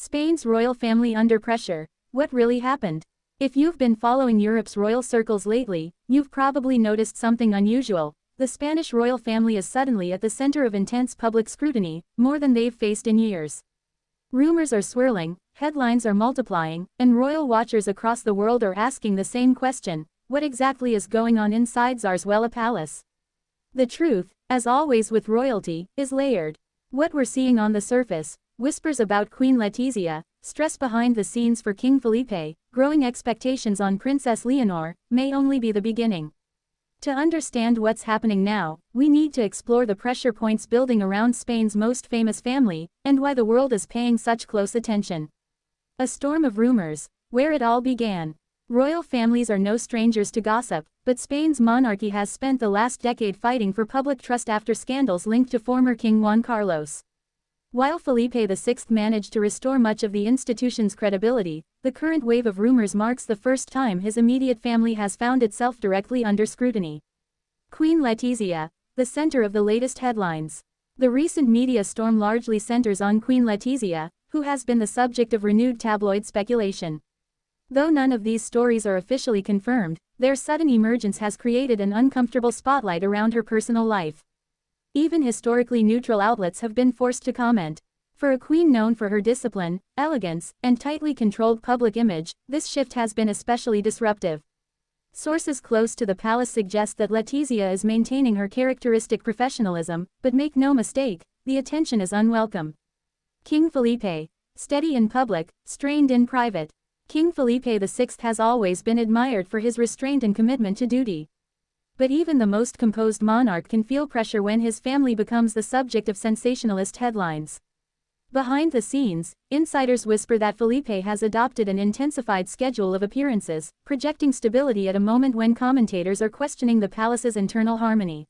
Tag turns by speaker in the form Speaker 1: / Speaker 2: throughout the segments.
Speaker 1: Spain's royal family under pressure. What really happened? If you've been following Europe's royal circles lately, you've probably noticed something unusual. The Spanish royal family is suddenly at the center of intense public scrutiny, more than they've faced in years. Rumors are swirling, headlines are multiplying, and royal watchers across the world are asking the same question: what exactly is going on inside Zarzuela Palace? The truth, as always with royalty, is layered. What we're seeing on the surface, whispers about Queen Letizia, stress behind the scenes for King Felipe, growing expectations on Princess Léonor, may only be the beginning. To understand what's happening now, we need to explore the pressure points building around Spain's most famous family, and why the world is paying such close attention. A storm of rumors. Where it all began. Royal families are no strangers to gossip, but Spain's monarchy has spent the last decade fighting for public trust after scandals linked to former King Juan Carlos. While Felipe VI managed to restore much of the institution's credibility, the current wave of rumors marks the first time his immediate family has found itself directly under scrutiny. Queen Letizia, the center of the latest headlines. The recent media storm largely centers on Queen Letizia, who has been the subject of renewed tabloid speculation. Though none of these stories are officially confirmed, their sudden emergence has created an uncomfortable spotlight around her personal life. Even historically neutral outlets have been forced to comment. For a queen known for her discipline, elegance, and tightly controlled public image, this shift has been especially disruptive. Sources close to the palace suggest that Letizia is maintaining her characteristic professionalism, but make no mistake, the attention is unwelcome. King Felipe. Steady in public, strained in private. King Felipe VI has always been admired for his restraint and commitment to duty. But even the most composed monarch can feel pressure when his family becomes the subject of sensationalist headlines. Behind the scenes, insiders whisper that Felipe has adopted an intensified schedule of appearances, projecting stability at a moment when commentators are questioning the palace's internal harmony.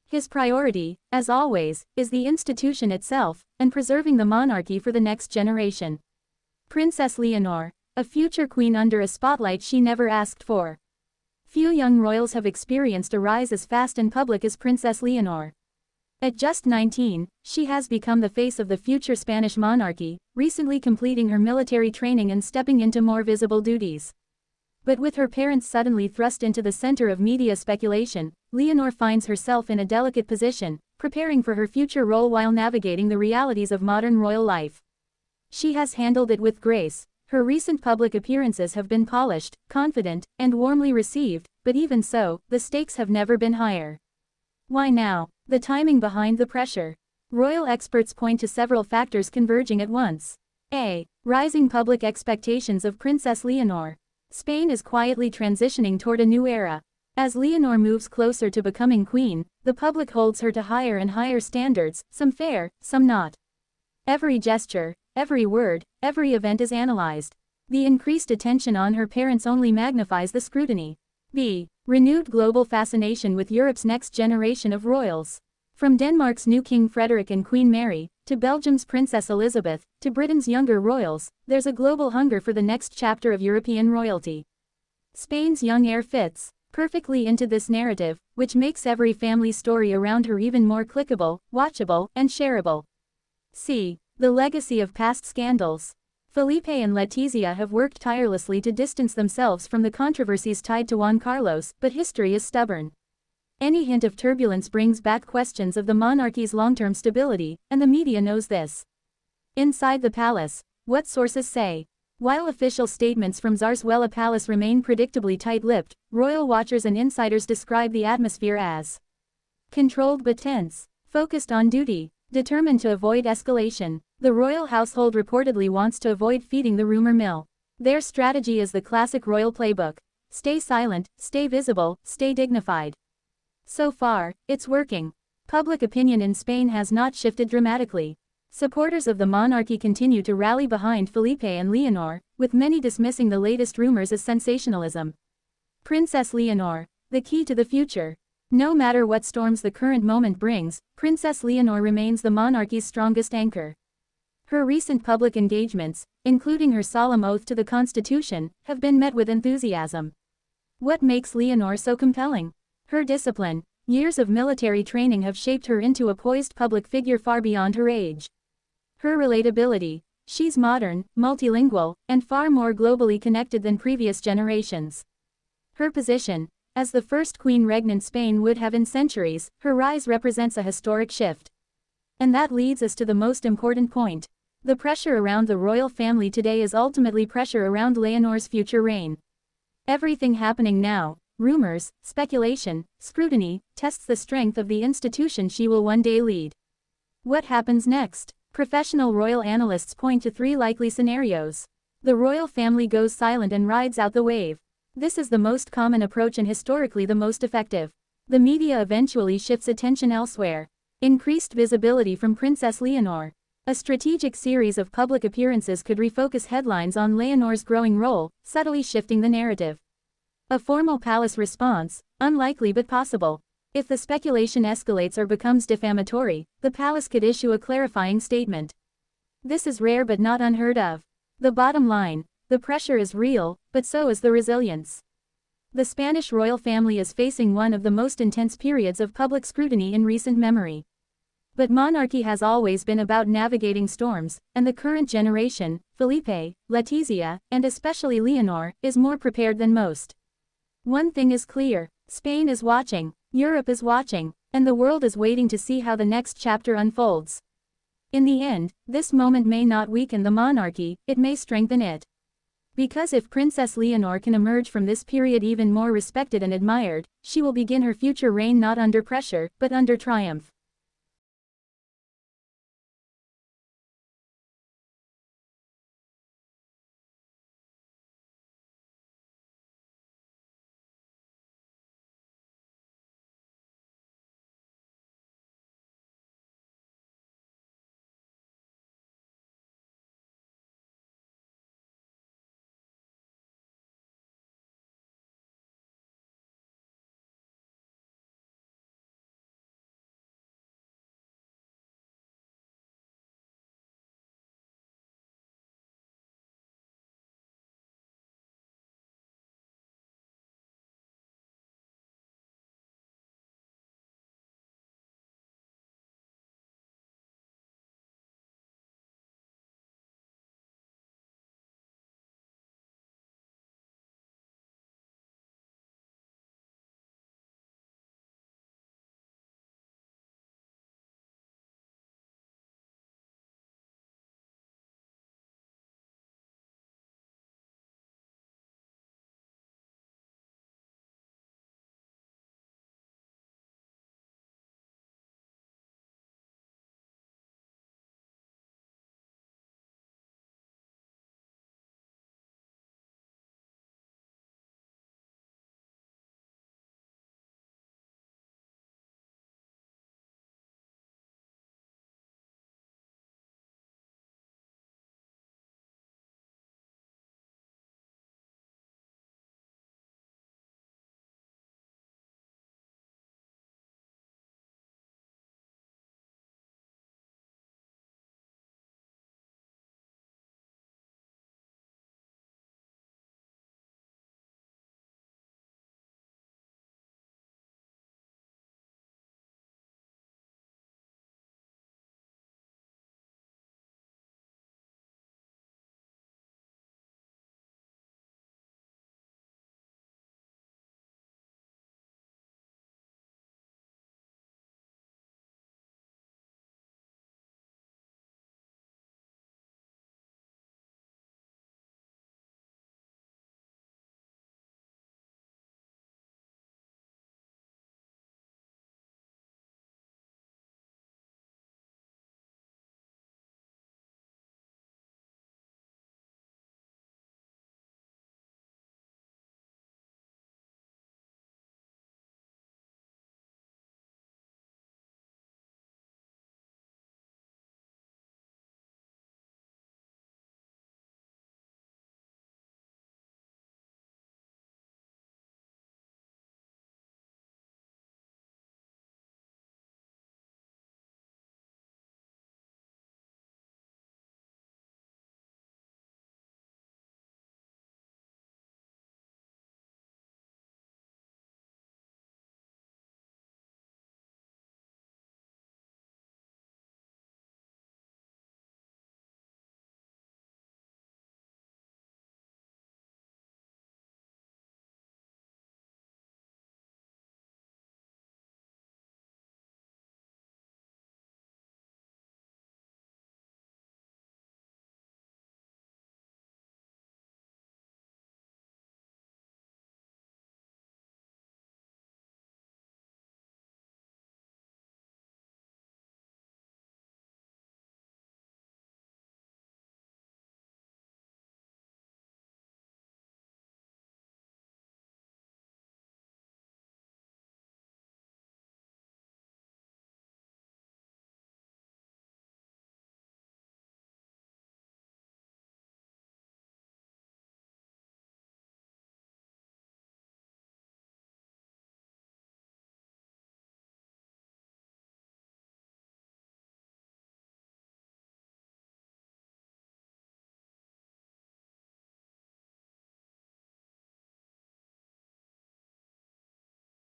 Speaker 1: His priority, as always, is the institution itself, and preserving the monarchy for the next generation. Princess Léonor, a future queen under a spotlight she never asked for. Few young royals have experienced a rise as fast and public as Princess Léonor. At just 19, she has become the face of the future Spanish monarchy, recently completing her military training and stepping into more visible duties. But with her parents suddenly thrust into the center of media speculation, Léonor finds herself in a delicate position, preparing for her future role while navigating the realities of modern royal life. She has handled it with grace. Her recent public appearances have been polished, confident, and warmly received, but even so, the stakes have never been higher. Why now? The timing behind the pressure. Royal experts point to several factors converging at once. A. Rising public expectations of Princess Léonor. Spain is quietly transitioning toward a new era. As Léonor moves closer to becoming queen, the public holds her to higher and higher standards, some fair, some not. Every gesture, every word, every event is analyzed. The increased attention on her parents only magnifies the scrutiny. B. Renewed global fascination with Europe's next generation of royals. From Denmark's new King Frederick and Queen Mary, to Belgium's Princess Elizabeth, to Britain's younger royals, there's a global hunger for the next chapter of European royalty. Spain's young heir fits perfectly into this narrative, which makes every family story around her even more clickable, watchable, and shareable. C. The legacy of past scandals. Felipe and Letizia have worked tirelessly to distance themselves from the controversies tied to Juan Carlos, but history is stubborn. Any hint of turbulence brings back questions of the monarchy's long-term stability, and the media knows this. Inside the palace, what sources say. While official statements from Zarzuela Palace remain predictably tight-lipped, royal watchers and insiders describe the atmosphere as controlled but tense, focused on duty, determined to avoid escalation. The royal household reportedly wants to avoid feeding the rumor mill. Their strategy is the classic royal playbook. Stay silent, stay visible, stay dignified. So far, it's working. Public opinion in Spain has not shifted dramatically. Supporters of the monarchy continue to rally behind Felipe and Léonor, with many dismissing the latest rumors as sensationalism. Princess Léonor, the key to the future. No matter what storms the current moment brings, Princess Léonor remains the monarchy's strongest anchor. Her recent public engagements, including her solemn oath to the Constitution, have been met with enthusiasm. What makes Léonor so compelling? Her discipline. Years of military training have shaped her into a poised public figure far beyond her age. Her relatability. She's modern, multilingual, and far more globally connected than previous generations. Her position, as the first queen regnant Spain would have in centuries, her rise represents a historic shift. And that leads us to the most important point. The pressure around the royal family today is ultimately pressure around Léonor's future reign. Everything happening now, rumors, speculation, scrutiny, tests the strength of the institution she will one day lead. What happens next? Professional royal analysts point to 3 likely scenarios. The royal family goes silent and rides out the wave. This is the most common approach and historically the most effective. The media eventually shifts attention elsewhere. Increased visibility from Princess Léonor. A strategic series of public appearances could refocus headlines on Léonor's growing role, subtly shifting the narrative. A formal palace response, unlikely but possible. If the speculation escalates or becomes defamatory, the palace could issue a clarifying statement. This is rare but not unheard of. The bottom line, the pressure is real, but so is the resilience. The Spanish royal family is facing one of the most intense periods of public scrutiny in recent memory. But monarchy has always been about navigating storms, and the current generation, Felipe, Letizia, and especially Léonor, is more prepared than most. One thing is clear, Spain is watching, Europe is watching, and the world is waiting to see how the next chapter unfolds. In the end, this moment may not weaken the monarchy, it may strengthen it. Because if Princess Léonor can emerge from this period even more respected and admired, she will begin her future reign not under pressure, but under triumph.